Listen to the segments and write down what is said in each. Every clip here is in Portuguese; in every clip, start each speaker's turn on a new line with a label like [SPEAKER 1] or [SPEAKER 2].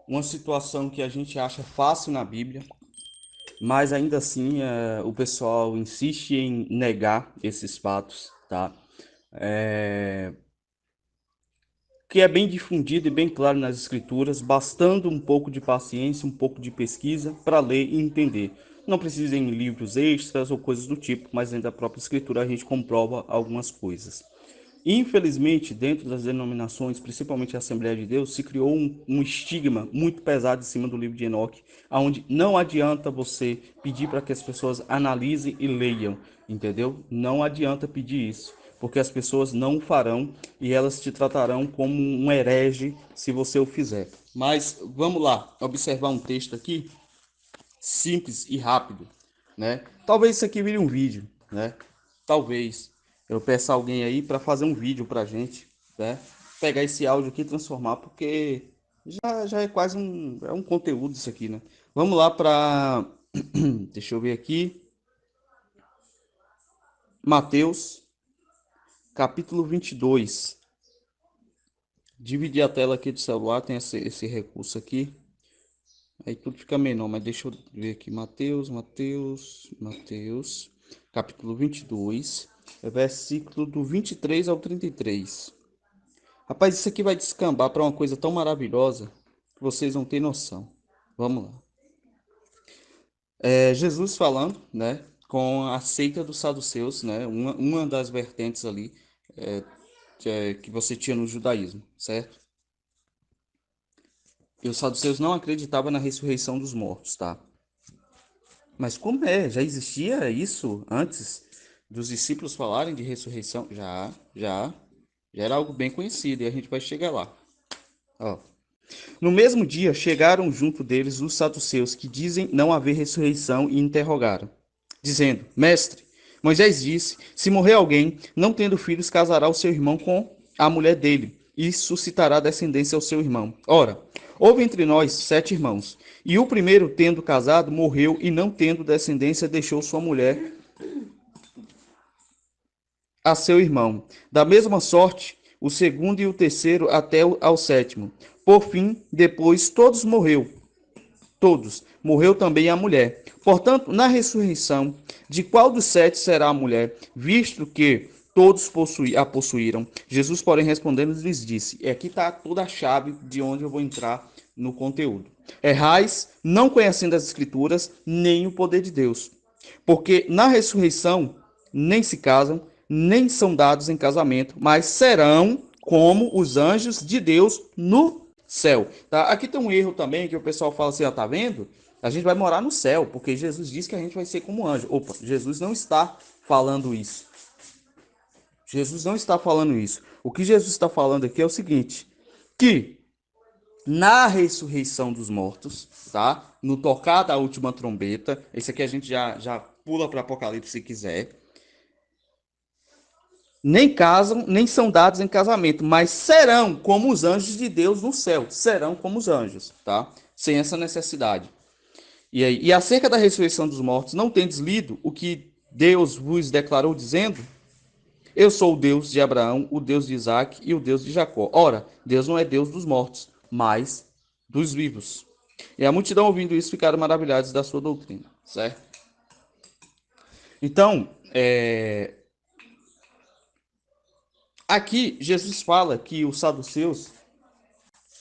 [SPEAKER 1] uma situação que a gente acha fácil na Bíblia, mas ainda assim o pessoal insiste em negar esses fatos, tá? É, que é bem difundido e bem claro nas escrituras, bastando um pouco de paciência, um pouco de pesquisa para ler e entender. Não precisa em livros extras ou coisas do tipo, mas dentro da própria escritura a gente comprova algumas coisas. Infelizmente, dentro das denominações, principalmente a Assembleia de Deus, se criou um estigma muito pesado em cima do livro de Enoque, onde não adianta você pedir para que as pessoas analisem e leiam, entendeu? Não adianta pedir isso, porque as pessoas não o farão e elas te tratarão como um herege se você o fizer. Mas vamos lá, observar um texto aqui, simples e rápido, né? Talvez isso aqui vire um vídeo, né? Talvez eu peça alguém aí para fazer um vídeo pra gente, né? Pegar esse áudio aqui e transformar, porque já é quase um conteúdo isso aqui, né? Vamos lá para deixa eu ver aqui, Mateus, capítulo 22. Dividir a tela aqui do celular, tem esse recurso aqui. Aí tudo fica menor, mas deixa eu ver aqui. Mateus, capítulo 22, versículo do 23 ao 33. Rapaz, isso aqui vai descambar para uma coisa tão maravilhosa que vocês não têm noção. Vamos lá. Jesus falando, né, com a seita dos saduceus, né, uma das vertentes ali que você tinha no judaísmo, certo? E os saduceus não acreditavam na ressurreição dos mortos, tá? Mas como é? Já existia isso antes dos discípulos falarem de ressurreição? Já era algo bem conhecido e a gente vai chegar lá. Ó. No mesmo dia chegaram junto deles os saduceus que dizem não haver ressurreição e interrogaram, dizendo: Mestre, Moisés disse: se morrer alguém, não tendo filhos, casará o seu irmão com a mulher dele e suscitará descendência ao seu irmão. Ora, houve entre nós 7 irmãos, e o primeiro, tendo casado, morreu e não tendo descendência, deixou sua mulher a seu irmão. Da mesma sorte, o segundo e o terceiro até ao sétimo. Por fim, depois todos morreu. Todos. Morreu também a mulher. Portanto, na ressurreição, de qual dos 7 será a mulher, visto que todos a possuíram? Jesus, porém, respondendo, lhes disse: e aqui está toda a chave de onde eu vou entrar no conteúdo. Errais, não conhecendo as Escrituras, nem o poder de Deus. Porque na ressurreição nem se casam, nem são dados em casamento, mas serão como os anjos de Deus no céu. Tá? Aqui tem um erro também que o pessoal fala assim, ó, tá vendo? A gente vai morar no céu, porque Jesus diz que a gente vai ser como anjo. Opa, Jesus não está falando isso. Jesus não está falando isso. O que Jesus está falando aqui é o seguinte, que na ressurreição dos mortos, tá? No tocar da última trombeta, esse aqui a gente já pula para Apocalipse se quiser. Nem casam, nem são dados em casamento, mas serão como os anjos de Deus no céu. Serão como os anjos, tá? Sem essa necessidade. E acerca da ressurreição dos mortos, não tendes lido o que Deus vos declarou, dizendo: eu sou o Deus de Abraão, o Deus de Isaac e o Deus de Jacó. Ora, Deus não é Deus dos mortos, mas dos vivos. E a multidão, ouvindo isso, ficaram maravilhados da sua doutrina, certo? Então, aqui Jesus fala que os saduceus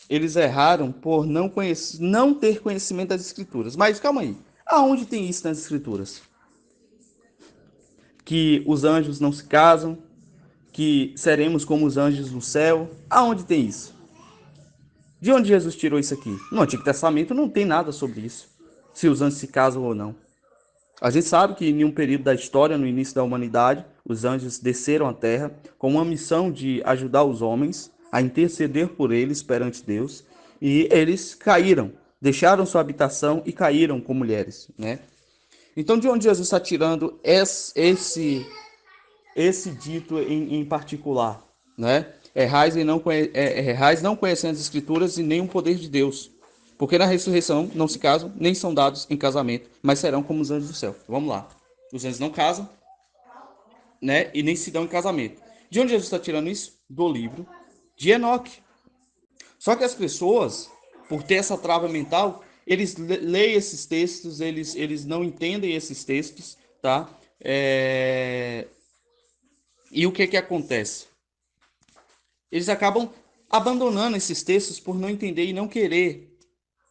[SPEAKER 1] eles erraram por não ter conhecimento das escrituras. Mas calma aí, aonde tem isso nas escrituras? Que os anjos não se casam, que seremos como os anjos no céu. Aonde tem isso? De onde Jesus tirou isso aqui? No Antigo Testamento não tem nada sobre isso. Se os anjos se casam ou não. A gente sabe que em um período da história, no início da humanidade, os anjos desceram à terra com uma missão de ajudar os homens a interceder por eles perante Deus, e eles caíram, deixaram sua habitação e caíram com mulheres, né? Então, de onde Jesus está tirando esse dito em particular, né? Errais não conhecendo as escrituras e nem o poder de Deus. Porque na ressurreição não se casam, nem são dados em casamento, mas serão como os anjos do céu. Vamos lá. Os anjos não casam, né? E nem se dão em casamento. De onde Jesus está tirando isso? Do livro de Enoque. Só que as pessoas por ter essa trava mental, eles leem esses textos, eles não entendem esses textos, tá? E o que acontece? Eles acabam abandonando esses textos por não entender e não querer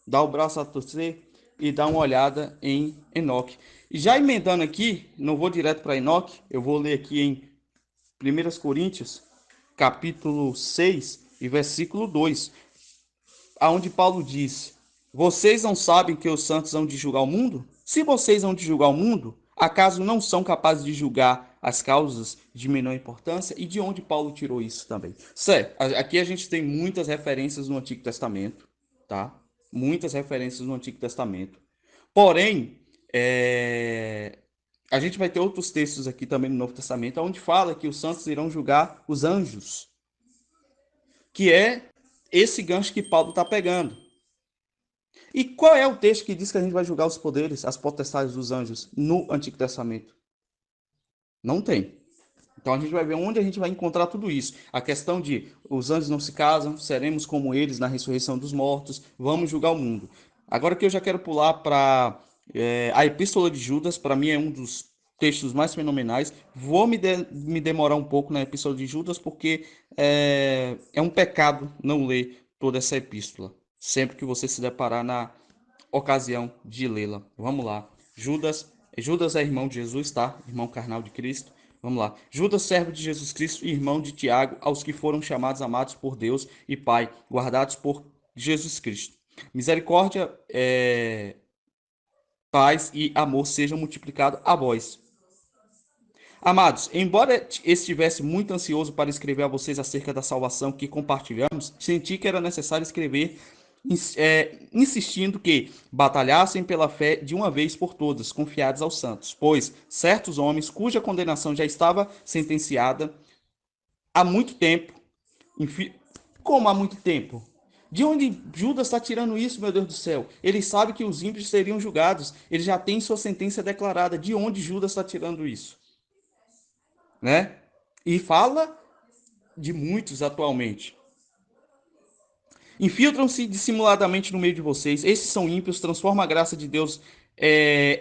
[SPEAKER 1] dar o braço a torcer e dar uma olhada em Enoque. E já emendando aqui, não vou direto para Enoque, eu vou ler aqui em 1 Coríntios, capítulo 6 e versículo 2, aonde Paulo diz: vocês não sabem que os santos hão de julgar o mundo? Se vocês hão de julgar o mundo, acaso não são capazes de julgar as causas de menor importância? E de onde Paulo tirou isso também? Certo, aqui a gente tem muitas referências no Antigo Testamento, tá? Muitas referências no Antigo Testamento. Porém, a gente vai ter outros textos aqui também no Novo Testamento, onde fala que os santos irão julgar os anjos, que é esse gancho que Paulo está pegando. E qual é o texto que diz que a gente vai julgar os poderes, as potestades dos anjos no Antigo Testamento? Não tem. Então a gente vai ver onde a gente vai encontrar tudo isso. A questão de os anjos não se casam, seremos como eles na ressurreição dos mortos, vamos julgar o mundo. Agora que eu já quero pular para a Epístola de Judas, para mim é um dos textos mais fenomenais. Vou me demorar um pouco na Epístola de Judas, porque é um pecado não ler toda essa epístola, sempre que você se deparar na ocasião de lê-la. Vamos lá. Judas é irmão de Jesus, tá? Irmão carnal de Cristo. Vamos lá. Judas, servo de Jesus Cristo e irmão de Tiago, aos que foram chamados, amados por Deus e Pai, guardados por Jesus Cristo. Misericórdia, paz e amor sejam multiplicados a vós. Amados, embora estivesse muito ansioso para escrever a vocês acerca da salvação que compartilhamos, senti que era necessário escrever insistindo que batalhassem pela fé de uma vez por todas, confiados aos santos, pois certos homens, cuja condenação já estava sentenciada há muito tempo, como há muito tempo? De onde Judas está tirando isso, meu Deus do céu? Ele sabe que os ímpios seriam julgados, ele já tem sua sentença declarada. De onde Judas está tirando isso? Né? E fala de muitos atualmente. Infiltram-se dissimuladamente no meio de vocês. Esses são ímpios, transformam a graça de Deus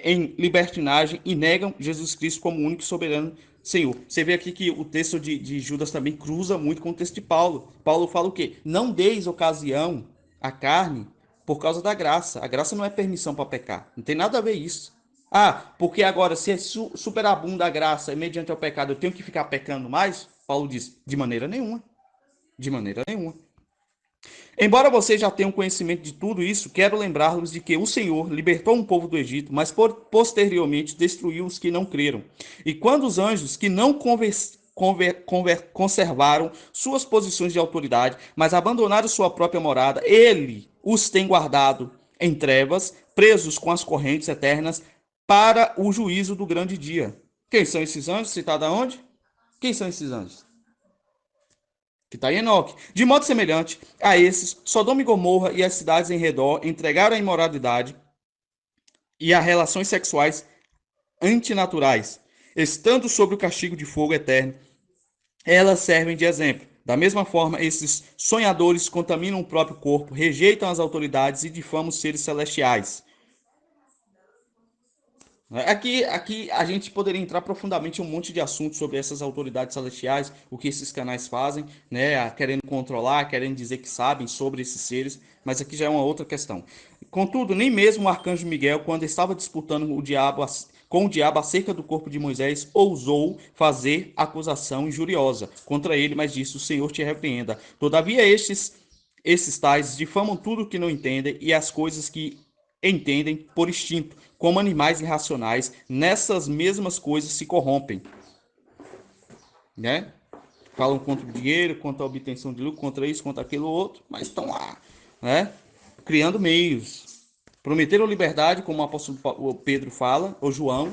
[SPEAKER 1] em libertinagem e negam Jesus Cristo como único e soberano Senhor. Você vê aqui que o texto de Judas também cruza muito com o texto de Paulo. Paulo fala o quê? Não deis ocasião à carne por causa da graça. A graça não é permissão para pecar. Não tem nada a ver isso. Ah, porque agora se superabunda a graça mediante o pecado, eu tenho que ficar pecando mais? Paulo diz, de maneira nenhuma. De maneira nenhuma. Embora vocês já tenham conhecimento de tudo isso, quero lembrá-los de que o Senhor libertou um povo do Egito, mas posteriormente destruiu os que não creram. E quando os anjos que não conservaram suas posições de autoridade, mas abandonaram sua própria morada, ele os tem guardado em trevas, presos com as correntes eternas, para o juízo do grande dia. Quem são esses anjos? Citado aonde? Quem são esses anjos? Que está em Enoque. De modo semelhante a esses, Sodoma e Gomorra e as cidades em redor entregaram a imoralidade e a relações sexuais antinaturais, estando sob o castigo de fogo eterno. Elas servem de exemplo. Da mesma forma, esses sonhadores contaminam o próprio corpo, rejeitam as autoridades e difamam os seres celestiais. Aqui a gente poderia entrar profundamente em um monte de assuntos sobre essas autoridades celestiais, o que esses canais fazem, né, querendo controlar, querendo dizer que sabem sobre esses seres, mas aqui já é uma outra questão. Contudo, nem mesmo o arcanjo Miguel, quando estava disputando com o diabo acerca do corpo de Moisés, ousou fazer acusação injuriosa contra ele, mas disse: o Senhor te repreenda. Todavia esses tais difamam tudo que não entendem e as coisas que entendem por instinto, como animais irracionais, nessas mesmas coisas se corrompem, né? Falam contra o dinheiro, contra a obtenção de lucro, contra isso, contra aquilo outro, mas estão lá, né? Criando meios. Prometeram liberdade, como o apóstolo Pedro fala, ou João,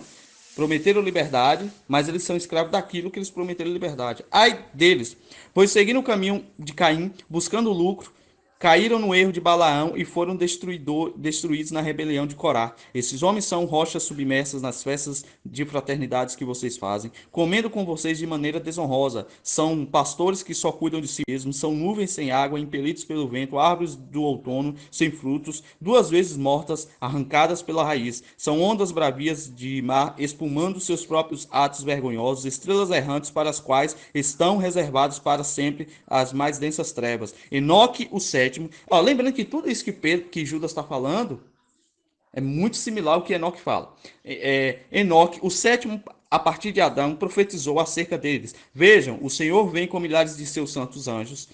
[SPEAKER 1] prometeram liberdade, mas eles são escravos daquilo que eles prometeram liberdade. Ai deles, pois seguindo o caminho de Caim, buscando lucro, caíram no erro de Balaão e foram destruídos na rebelião de Corá. Esses homens são rochas submersas nas festas de fraternidades que vocês fazem, comendo com vocês de maneira desonrosa. São pastores que só cuidam de si mesmos, são nuvens sem água, impelidos pelo vento, árvores do outono sem frutos, duas vezes mortas, arrancadas pela raiz. São ondas bravias de mar, espumando seus próprios atos vergonhosos, estrelas errantes para as quais estão reservados para sempre as mais densas trevas. Enoque, o sétimo. Ó, lembrando que tudo isso que Judas está falando é muito similar ao que Enoque fala. Enoque, o sétimo, a partir de Adão, profetizou acerca deles. Vejam, o Senhor vem com milhares de seus santos anjos,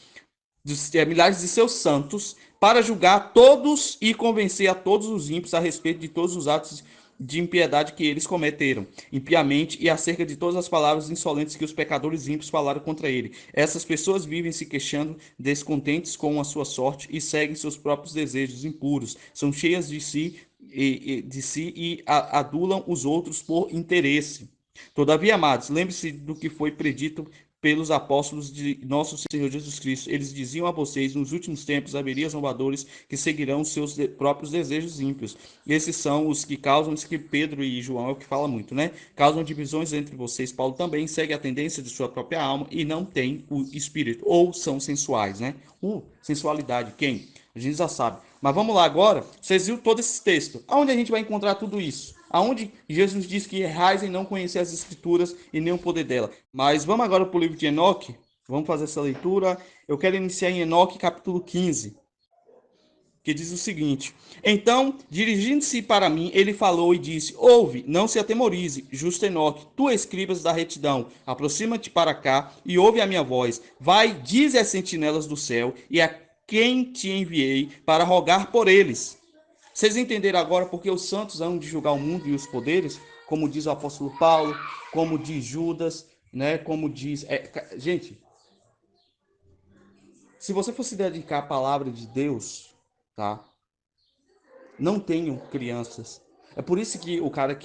[SPEAKER 1] milhares de seus santos, para julgar todos e convencer a todos os ímpios a respeito de todos os atos de impiedade que eles cometeram impiamente e acerca de todas as palavras insolentes que os pecadores ímpios falaram contra ele. Essas pessoas vivem se queixando, descontentes com a sua sorte e seguem seus próprios desejos impuros. São cheias de si e adulam os outros por interesse. Todavia, amados, lembre-se do que foi predito pelos apóstolos de nosso Senhor Jesus Cristo. Eles diziam a vocês, nos últimos tempos haveria zombadores que seguirão seus próprios desejos ímpios. Esses são os que causam, isso que Pedro e João é o que fala muito, né? Causam divisões entre vocês. Paulo também segue a tendência de sua própria alma e não tem o espírito, ou são sensuais, né? Sensualidade, quem? A gente já sabe. Mas vamos lá agora, vocês viram todo esse texto. Aonde a gente vai encontrar tudo isso? Aonde Jesus diz que errais em não conhecer as Escrituras e nem o poder dela. Mas vamos agora para o livro de Enoque. Vamos fazer essa leitura. Eu quero iniciar em Enoque, capítulo 15, que diz o seguinte: Então, dirigindo-se para mim, ele falou e disse: Ouve, não se atemorize, justo Enoque, tu escribas da retidão, aproxima-te para cá e ouve a minha voz. Vai, dize às sentinelas do céu e a quem te enviei para rogar por eles. Vocês entenderam agora porque os santos hão de julgar o mundo e os poderes, como diz o apóstolo Paulo, como diz Judas, né? Como diz. Gente, se você for se dedicar à palavra de Deus, tá? Não tenham crianças. É por isso que o cara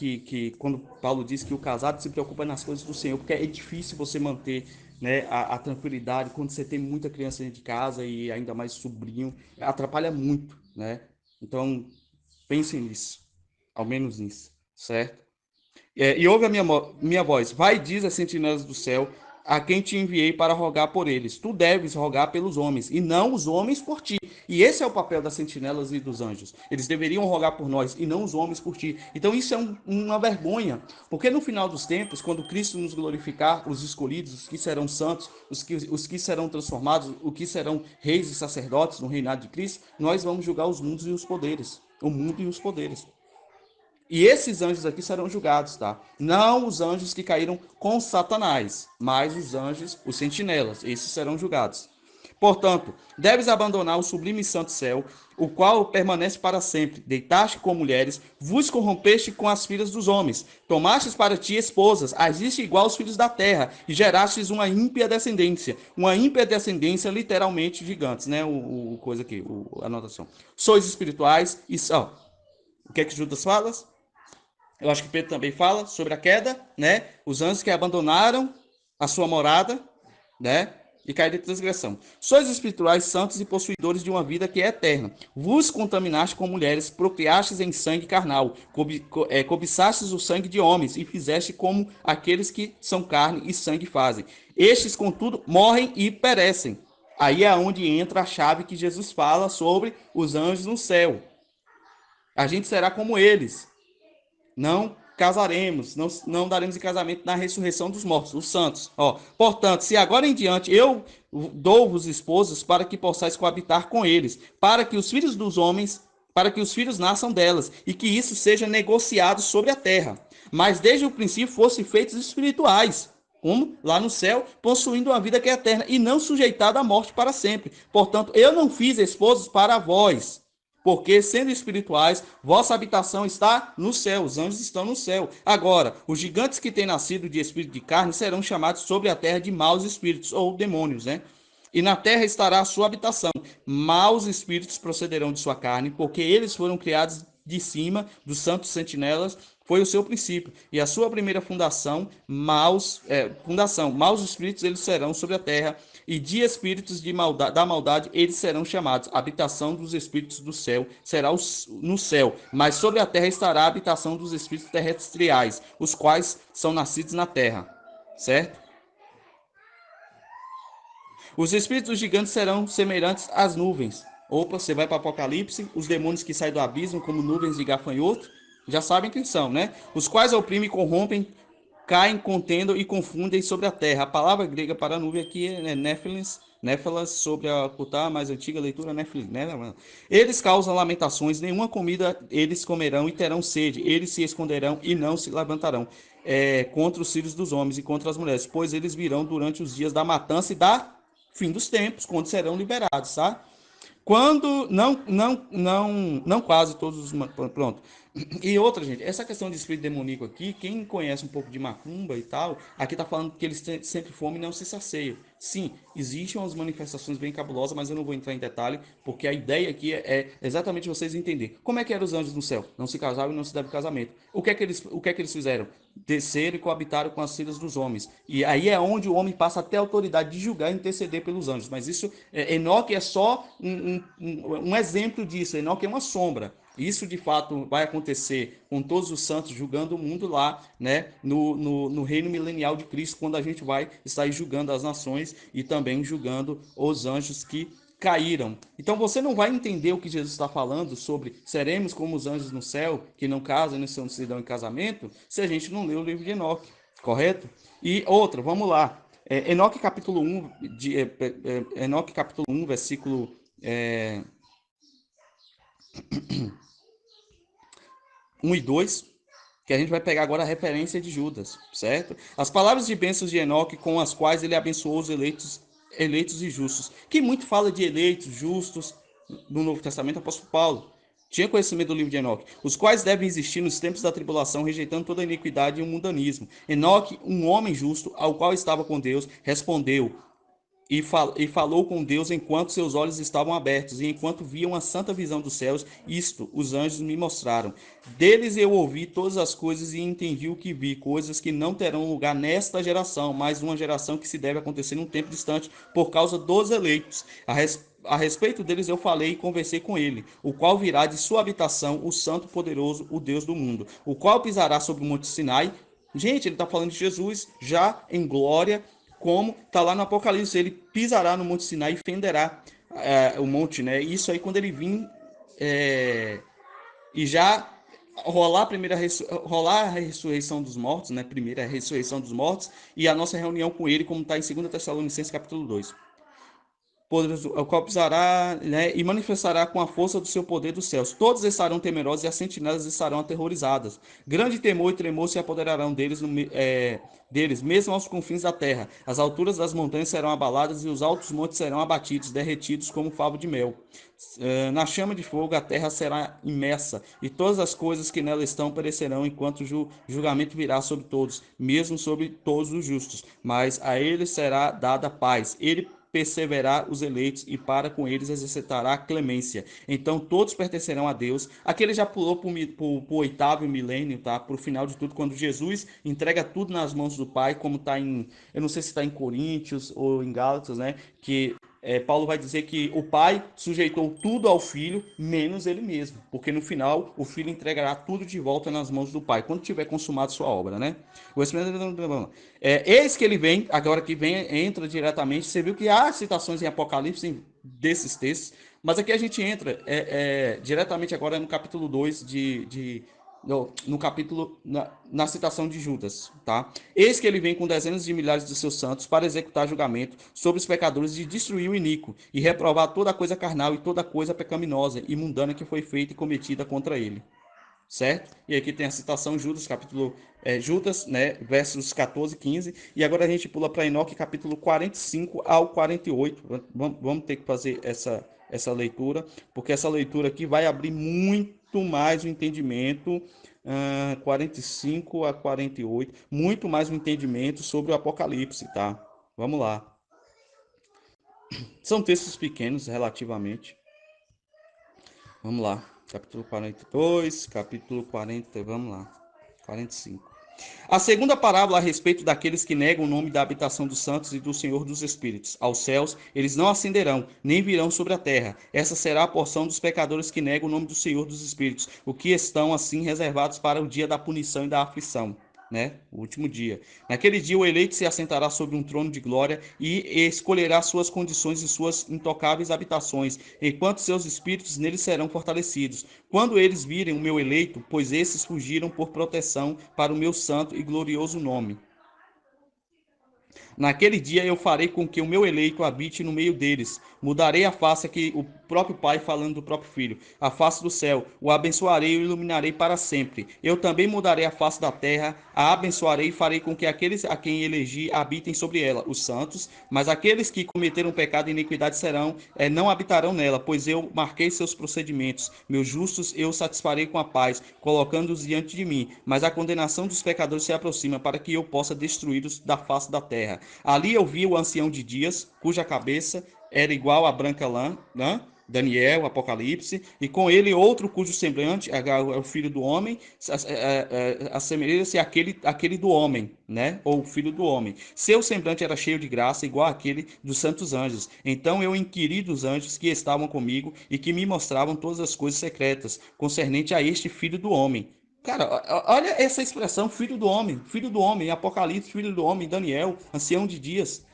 [SPEAKER 1] quando Paulo diz que o casado se preocupa nas coisas do Senhor, porque é difícil você manter, né, a tranquilidade quando você tem muita criança dentro de casa e ainda mais sobrinho, atrapalha muito, né? Então, pensem nisso, ao menos nisso, certo? E ouve a minha voz, vai, diz às sentinelas do céu, a quem te enviei para rogar por eles. Tu deves rogar pelos homens, e não os homens por ti. E esse é o papel das sentinelas e dos anjos. Eles deveriam rogar por nós, e não os homens por ti. Então isso é uma vergonha, porque no final dos tempos, quando Cristo nos glorificar, os escolhidos, os que serão santos, os que serão transformados, os que serão reis e sacerdotes no reinado de Cristo, nós vamos julgar os mundos e os poderes. O mundo e os poderes. E esses anjos aqui serão julgados, tá? Não os anjos que caíram com Satanás, mas os anjos, os sentinelas, esses serão julgados. Portanto, deves abandonar o sublime e santo céu, o qual permanece para sempre. Deitaste com mulheres, vos corrompeste com as filhas dos homens, tomastes para ti esposas, agiste igual aos filhos da terra, e gerastes uma ímpia descendência. Uma ímpia descendência, literalmente gigantes, né? Coisa aqui, a anotação. Sois espirituais e... o que é que Judas fala? Eu acho que Pedro também fala sobre a queda, né? Os anjos que abandonaram a sua morada, né? E caíram em transgressão. Sois espirituais, santos e possuidores de uma vida que é eterna. Vos contaminaste com mulheres, procriastes em sangue carnal, cobiçastes o sangue de homens e fizeste como aqueles que são carne e sangue fazem. Estes, contudo, morrem e perecem. Aí é onde entra a chave que Jesus fala sobre os anjos no céu. A gente será como eles. Não casaremos, não daremos em casamento na ressurreição dos mortos, os santos. Portanto, se agora em diante eu dou-vos esposas para que possais coabitar com eles, para que os filhos dos homens, para que os filhos nasçam delas, e que isso seja negociado sobre a terra. Mas desde o princípio fossem feitos espirituais, como lá no céu, possuindo uma vida que é eterna, e não sujeitado à morte para sempre. Portanto, eu não fiz esposas para vós, porque, sendo espirituais, vossa habitação está no céu, os anjos estão no céu. Agora, os gigantes que têm nascido de espírito de carne serão chamados sobre a terra de maus espíritos, ou demônios, né? E na terra estará a sua habitação. Maus espíritos procederão de sua carne, porque eles foram criados de cima dos santos sentinelas, foi o seu princípio. E a sua primeira maus espíritos eles serão sobre a terra, e de espíritos de maldade, da maldade eles serão chamados. A habitação dos espíritos do céu será no céu, mas sobre a terra estará a habitação dos espíritos terrestriais, os quais são nascidos na terra, certo? Os espíritos gigantes serão semelhantes às nuvens. Opa, você vai para o Apocalipse, os demônios que saem do abismo como nuvens de gafanhoto, já sabem quem são, né? Os quais oprimem e corrompem, caem, contendam e confundem sobre a terra. A palavra grega para nuvem aqui é Néfelas, sobre a ocultar, mais antiga leitura, Néfilis, né? Eles causam lamentações, nenhuma comida eles comerão e terão sede. Eles se esconderão e não se levantarão contra os filhos dos homens e contra as mulheres, pois eles virão durante os dias da matança e da fim dos tempos, quando serão liberados, tá? Quando não quase todos os pronto. E outra, gente, essa questão de espírito demoníaco aqui, quem conhece um pouco de macumba e tal, aqui tá falando que eles sempre fome e não se saciam. Sim, existem umas manifestações bem cabulosas, mas eu não vou entrar em detalhe, porque a ideia aqui é exatamente vocês entenderem. Como é que eram os anjos no céu? Não se casavam e não se deve casamento. O que é que eles fizeram? Desceram e coabitaram com as filhas dos homens. E aí é onde o homem passa até a autoridade de julgar e interceder pelos anjos. Mas isso, Enoque é só um exemplo disso. Enoque é uma sombra. Isso de fato vai acontecer com todos os santos julgando o mundo lá, né? No reino milenial de Cristo, quando a gente vai estar julgando as nações e também julgando os anjos que caíram. Então você não vai entender o que Jesus está falando sobre seremos como os anjos no céu, que não casam e não se dão em casamento, se a gente não lê o livro de Enoque, correto? E outra, vamos lá. Enoque capítulo 1, Enoque capítulo 1, versículo 1 e 2, que a gente vai pegar agora a referência de Judas, certo? As palavras de bênçãos de Enoque com as quais ele abençoou os eleitos e justos. Que muito fala de eleitos, justos, no Novo Testamento, o apóstolo Paulo tinha conhecimento do livro de Enoque, os quais devem existir nos tempos da tribulação, rejeitando toda a iniquidade e o mundanismo. Enoque, um homem justo, ao qual estava com Deus, respondeu: e falou com Deus enquanto seus olhos estavam abertos, e enquanto via uma santa visão dos céus, isto os anjos me mostraram. Deles eu ouvi todas as coisas e entendi o que vi, coisas que não terão lugar nesta geração, mas uma geração que se deve acontecer num tempo distante, por causa dos eleitos. A respeito deles eu falei e conversei com ele, o qual virá de sua habitação, o Santo Poderoso, o Deus do mundo, o qual pisará sobre o monte Sinai. Gente, ele está falando de Jesus já em glória, como está lá no Apocalipse, ele pisará no Monte Sinai e fenderá o monte, né? Isso aí quando ele vir e já rolar a ressurreição dos mortos, né? Primeira ressurreição dos mortos e a nossa reunião com ele, como está em 2 Tessalonicenses capítulo 2. O qual pisará, né, e manifestará com a força do seu poder dos céus. Todos estarão temerosos e as sentinelas estarão aterrorizadas. Grande temor e tremor se apoderarão deles, mesmo aos confins da terra. As alturas das montanhas serão abaladas e os altos montes serão abatidos, derretidos como favo de mel. Na chama de fogo a terra será imersa, e todas as coisas que nela estão perecerão, enquanto o julgamento virá sobre todos, mesmo sobre todos os justos. Mas a ele será dada paz. Ele perseverar os eleitos e para com eles exercitará a clemência. Então todos pertencerão a Deus. Aqui ele já pulou para o oitavo milênio, tá? Para o final de tudo, quando Jesus entrega tudo nas mãos do Pai, como está em, eu não sei se está em Coríntios ou em Gálatas, né? Que Paulo vai dizer que o pai sujeitou tudo ao filho, menos ele mesmo, porque no final o filho entregará tudo de volta nas mãos do pai, quando tiver consumado sua obra, né? Eis que ele vem, agora que vem, entra diretamente, você viu que há citações em Apocalipse desses textos, mas aqui a gente entra diretamente agora no capítulo 2 no capítulo, na citação de Judas, tá? Eis que ele vem com dezenas de milhares de seus santos para executar julgamento sobre os pecadores e destruir o iníquo, e reprovar toda coisa carnal e toda coisa pecaminosa e mundana que foi feita e cometida contra ele. Certo? E aqui tem a citação Judas, capítulo Judas, né, versos 14 e 15. E agora a gente pula para Enoque, capítulo 45 ao 48. Vamos ter que fazer essa leitura, porque essa leitura aqui vai abrir muito mais o entendimento, 45 a 48, muito mais o entendimento sobre o Apocalipse, tá? Vamos lá. São textos pequenos, relativamente. Vamos lá. Capítulo 42, capítulo 40, vamos lá. 45. A segunda parábola a respeito daqueles que negam o nome da habitação dos santos e do Senhor dos Espíritos. Aos céus eles não ascenderão, nem virão sobre a terra. Essa será a porção dos pecadores que negam o nome do Senhor dos Espíritos, o que estão assim reservados para o dia da punição e da aflição. Né? O último dia. Naquele dia o eleito se assentará sobre um trono de glória e escolherá suas condições e suas intocáveis habitações, enquanto seus espíritos neles serão fortalecidos. Quando eles virem o meu eleito, pois esses fugiram por proteção para o meu santo e glorioso nome. Naquele dia eu farei com que o meu eleito habite no meio deles. Mudarei a face aqui, o próprio Pai falando do próprio Filho, a face do céu. O abençoarei e o iluminarei para sempre. Eu também mudarei a face da terra, a abençoarei e farei com que aqueles a quem elegi habitem sobre ela, os santos. Mas aqueles que cometeram pecado e iniquidade não habitarão nela, pois eu marquei seus procedimentos. Meus justos eu satisfarei com a paz, colocando-os diante de mim. Mas a condenação dos pecadores se aproxima, para que eu possa destruí-los da face da terra. Ali eu vi o ancião de dias, cuja cabeça era igual à branca lã, né? Daniel, Apocalipse, e com ele outro cujo semblante é o filho do homem, assemelha-se àquele do homem, né? Ou o filho do homem. Seu semblante era cheio de graça, igual àquele dos santos anjos. Então eu inquiri dos anjos que estavam comigo e que me mostravam todas as coisas secretas concernente a este filho do homem. Cara, olha essa expressão, filho do homem, Apocalipse, filho do homem, Daniel, ancião de dias.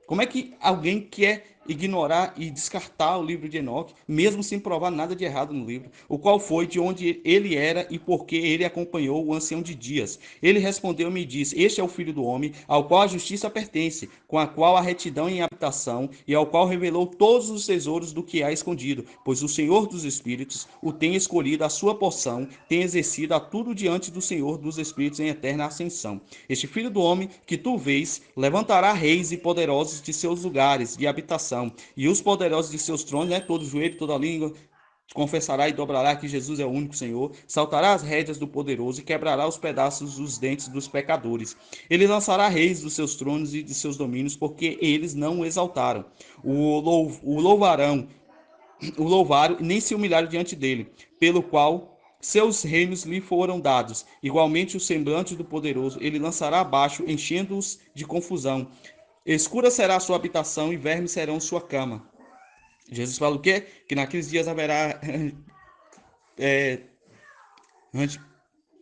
[SPEAKER 1] Como é que alguém quer ignorar e descartar o livro de Enoque, mesmo sem provar nada de errado no livro? O qual foi, de onde ele era e por que ele acompanhou o ancião de dias? Ele respondeu e me disse: Este é o filho do homem, ao qual a justiça pertence, com a qual a retidão em habitação, e ao qual revelou todos os tesouros do que há escondido. Pois o Senhor dos Espíritos o tem escolhido a sua porção, tem exercido a tudo diante do Senhor dos Espíritos em eterna ascensão. Este filho do homem que tu vês levantará reis e poderosos de seus lugares de habitação, e os poderosos de seus tronos, né, todo joelho, toda língua confessará e dobrará que Jesus é o único Senhor, saltará as rédeas do poderoso e quebrará os pedaços dos dentes dos pecadores. Ele lançará reis dos seus tronos e de seus domínios, porque eles não o exaltaram. O louvarão, o louvaram, nem se humilharam diante dele, pelo qual seus reinos lhe foram dados. Igualmente o semblante do poderoso ele lançará abaixo, enchendo-os de confusão. Escura será a sua habitação e vermes serão sua cama. Jesus fala o quê? Que naqueles dias haverá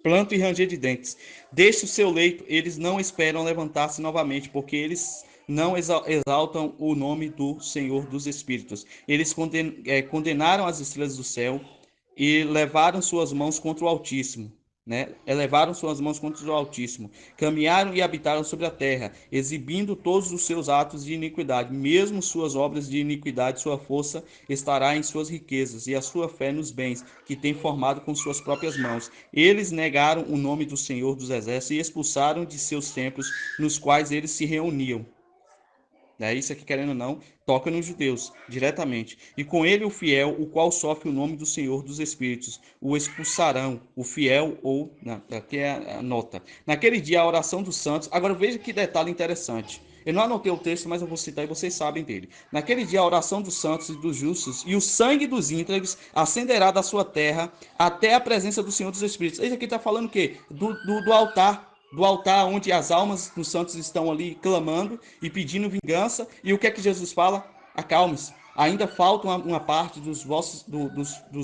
[SPEAKER 1] planto e ranger de dentes. Deixe o seu leito, eles não esperam levantar-se novamente, porque eles não exaltam o nome do Senhor dos Espíritos. Eles condenaram as estrelas do céu e levaram suas mãos contra o Altíssimo. Né? Elevaram suas mãos contra o Altíssimo, caminharam e habitaram sobre a terra, exibindo todos os seus atos de iniquidade, mesmo suas obras de iniquidade, sua força estará em suas riquezas e a sua fé nos bens que tem formado com suas próprias mãos. Eles negaram o nome do Senhor dos Exércitos e expulsaram de seus templos nos quais eles se reuniam. Isso aqui, querendo ou não, toca nos judeus diretamente. E com ele o fiel, o qual sofre o nome do Senhor dos Espíritos, o expulsarão, o fiel ou... Aqui é a nota. Naquele dia, a oração dos santos... Agora veja que detalhe interessante. Eu não anotei o texto, mas eu vou citar e vocês sabem dele. Naquele dia, a oração dos santos e dos justos e o sangue dos íntegros ascenderá da sua terra até a presença do Senhor dos Espíritos. Esse aqui está falando o quê? Do altar. Do altar onde as almas dos santos estão ali clamando e pedindo vingança. E o que é que Jesus fala? Acalme-se. Ainda falta uma parte dos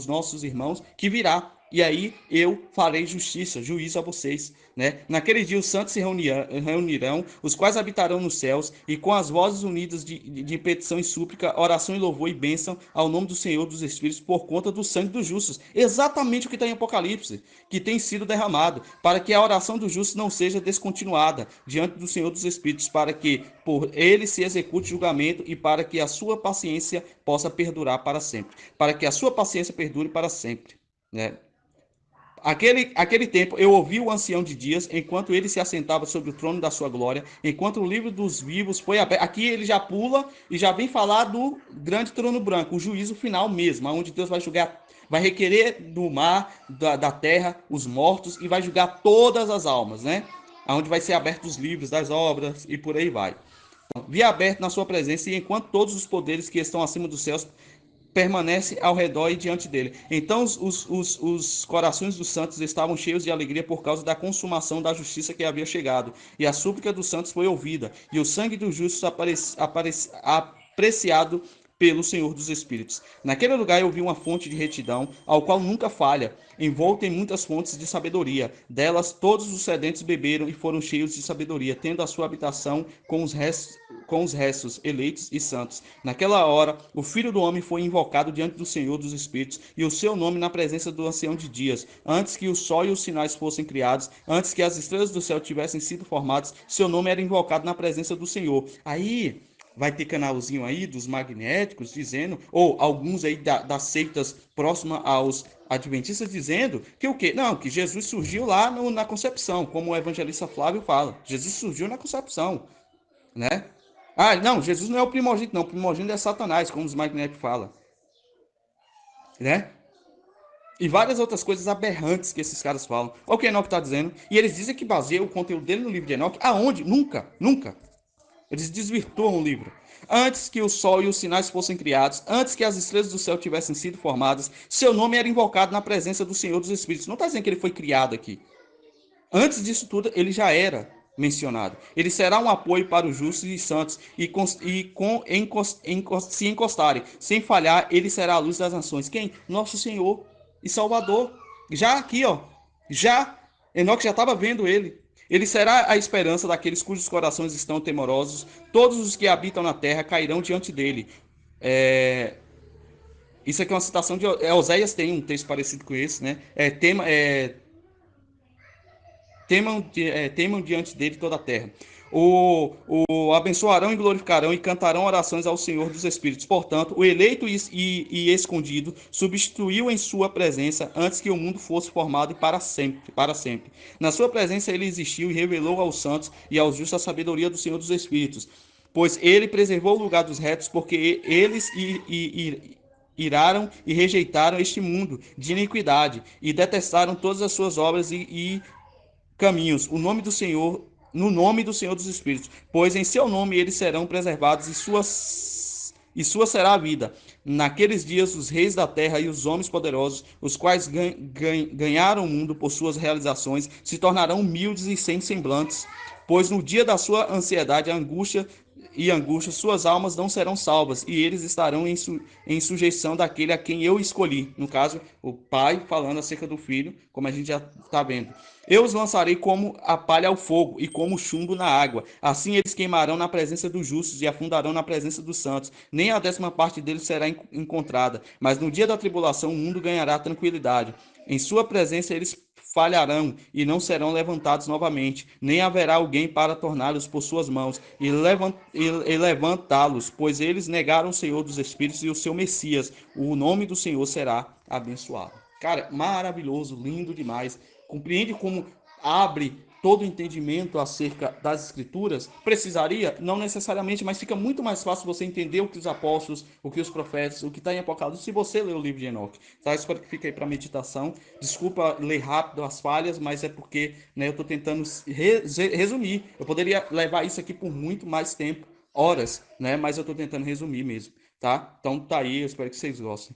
[SPEAKER 1] nossos irmãos que virá. E aí eu farei justiça, juízo a vocês. Né? Naquele dia os santos se reunirão, os quais habitarão nos céus, e com as vozes unidas de petição e súplica, oração e louvor e bênção ao nome do Senhor dos Espíritos por conta do sangue dos justos. Exatamente o que está em Apocalipse, que tem sido derramado, para que a oração dos justos não seja descontinuada diante do Senhor dos Espíritos, para que por ele se execute julgamento e para que a sua paciência possa perdurar para sempre. Para que a sua paciência perdure para sempre. Né? Aquele tempo eu ouvi o ancião de dias, enquanto ele se assentava sobre o trono da sua glória, enquanto o livro dos vivos foi aberto. Aqui ele já pula e já vem falar do grande trono branco, o juízo final mesmo, onde Deus vai julgar, vai requerer do mar, da terra, os mortos e vai julgar todas as almas, né? Onde vai ser abertos os livros das obras e por aí vai. Vi aberto na sua presença, e enquanto todos os poderes que estão acima dos céus permanece ao redor e diante dele. Então os corações dos santos estavam cheios de alegria por causa da consumação da justiça que havia chegado. E a súplica dos santos foi ouvida, e o sangue dos justos apreciado pelo Senhor dos Espíritos. Naquele lugar eu vi uma fonte de retidão, ao qual nunca falha, envolta em muitas fontes de sabedoria. Delas todos os sedentos beberam e foram cheios de sabedoria, tendo a sua habitação com os restos eleitos e santos. Naquela hora, o Filho do Homem foi invocado diante do Senhor dos Espíritos, e o seu nome na presença do Ancião de Dias. Antes que o sol e os sinais fossem criados, antes que as estrelas do céu tivessem sido formadas, seu nome era invocado na presença do Senhor. Aí vai ter canalzinho aí dos magnéticos dizendo, ou alguns aí das seitas próximas aos adventistas dizendo que o quê? Não, que Jesus surgiu lá na concepção, como o evangelista Flávio fala. Jesus surgiu na concepção, né? Ah, não, Jesus não é o primogênito, não. O primogênito é Satanás, como os magnéticos falam, né? E várias outras coisas aberrantes que esses caras falam. Olha o que Enoch está dizendo. E eles dizem que baseia o conteúdo dele no livro de Enoch. Aonde? Nunca, nunca. Eles desvirtuam o livro. Antes que o sol e os sinais fossem criados, antes que as estrelas do céu tivessem sido formadas, seu nome era invocado na presença do Senhor dos Espíritos. Não está dizendo que ele foi criado aqui. Antes disso tudo, ele já era mencionado. Ele será um apoio para os justos e santos, se encostarem, sem falhar, ele será a luz das nações. Quem? Nosso Senhor e Salvador. Já aqui, ó, já Enoque já estava vendo ele. Ele será a esperança daqueles cujos corações estão temorosos. Todos os que habitam na terra cairão diante dele. É, isso aqui é uma citação de Oséias, tem um texto parecido com esse, né? Temam diante dele toda a terra. O abençoarão e glorificarão e cantarão orações ao Senhor dos Espíritos. Portanto, o eleito e escondido substituiu em sua presença antes que o mundo fosse formado para sempre, para sempre. Na sua presença ele existiu e revelou aos santos e aos justos a sabedoria do Senhor dos Espíritos. Pois ele preservou o lugar dos retos, porque eles iraram e rejeitaram este mundo de iniquidade e detestaram todas as suas obras e caminhos, o nome do Senhor, no nome do Senhor dos Espíritos, pois em seu nome eles serão preservados e sua será a vida. Naqueles dias, os reis da terra e os homens poderosos, os quais ganharam o mundo por suas realizações, se tornarão humildes e sem semblantes, pois no dia da sua ansiedade, angústia, suas almas não serão salvas, e eles estarão em sujeição daquele a quem eu escolhi. No caso, o pai falando acerca do filho, como a gente já está vendo. Eu os lançarei como a palha ao fogo e como chumbo na água. Assim eles queimarão na presença dos justos e afundarão na presença dos santos. Nem a 10ª parte deles será encontrada. Mas no dia da tribulação o mundo ganhará tranquilidade. Em sua presença eles falharão e não serão levantados novamente, nem haverá alguém para torná-los por suas mãos e levantá-los, pois eles negaram o Senhor dos Espíritos e o seu Messias. O nome do Senhor será abençoado. Cara, maravilhoso, lindo demais. Compreende como abre todo o entendimento acerca das escrituras? Precisaria? Não necessariamente, mas fica muito mais fácil você entender o que os apóstolos, o que os profetas, o que está em Apocalipse, se você ler o livro de Enoque. Tá? Espero que fique aí para meditação. Desculpa ler rápido as falhas, mas é porque, né, eu estou tentando resumir. Eu poderia levar isso aqui por muito mais tempo, horas, né? Mas eu estou tentando resumir mesmo, tá? Então tá aí, eu espero que vocês gostem.